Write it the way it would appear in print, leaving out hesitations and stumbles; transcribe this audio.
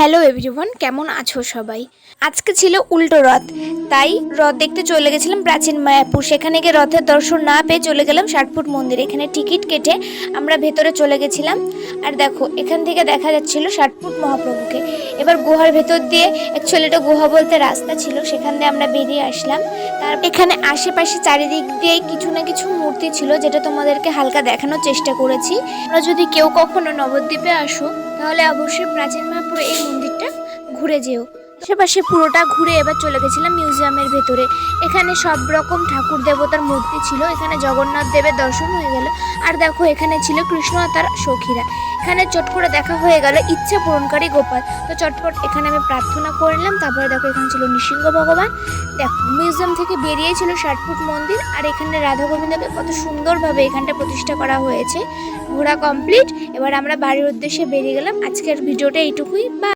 Hello everyone, কেমন আছো সবাই? আজকে ছিল উল্টো রথ, তাই রথ দেখতে চলে গেছিলাম প্রাচীন মায়াপুর। সেখানে গিয়ে রথের দর্শন না পেয়ে চলে গেলাম 60 ফুট মন্দির। এখানে টিকিট কেটে আমরা ভেতরে চলে গেছিলাম। আর দেখো, এখান থেকে দেখা যাচ্ছিল 60 ফুট মহাপ্রভুকে। এবার গুহার ভেতর দিয়ে, অ্যাকচুয়ালি এটা গুহা বলতে রাস্তা ছিল, সেখান দিয়ে আমরা বেরিয়ে আসলাম। তার এখানে আশেপাশে চারিদিক দিয়েই কিছু না কিছু মূর্তি ছিল, যেটা তোমাদেরকে হালকা দেখানোর চেষ্টা করেছি। আমরা যদি কেউ কখনো নবদ্বীপে আসো, তাহলে অবশ্যই প্রাচীন মায়াপুরে এই মন্দিরটা ঘুরে যেও। আশেপাশে পুরোটা ঘুরে এবার চলে গেছিলাম মিউজিয়ামের ভেতরে। এখানে সব রকম ঠাকুর দেবতার মূর্তি ছিল। এখানে জগন্নাথ দেবের দর্শন হয়ে গেল। আর দেখো, এখানে ছিল কৃষ্ণ আর তার সখীরা। এখানে চট করে দেখা হয়ে গেল ইচ্ছে পূরণকারী গোপাল। তো চটপট এখানে আমি প্রার্থনা করে নিলাম। তারপরে দেখো, এখানে ছিল নৃসিংহ ভগবান। দেখো, মিউজিয়াম থেকে বেরিয়ে ছিল 60 ফুট মন্দির। আর এখানে রাধা গোবিন্দকে কত সুন্দরভাবে এখানটা প্রতিষ্ঠা করা হয়েছে। ঘোরা কমপ্লিট। এবার আমরা বাড়ির উদ্দেশ্যে বেরিয়ে গেলাম। আজকের ভিডিওটা এইটুকুই। বা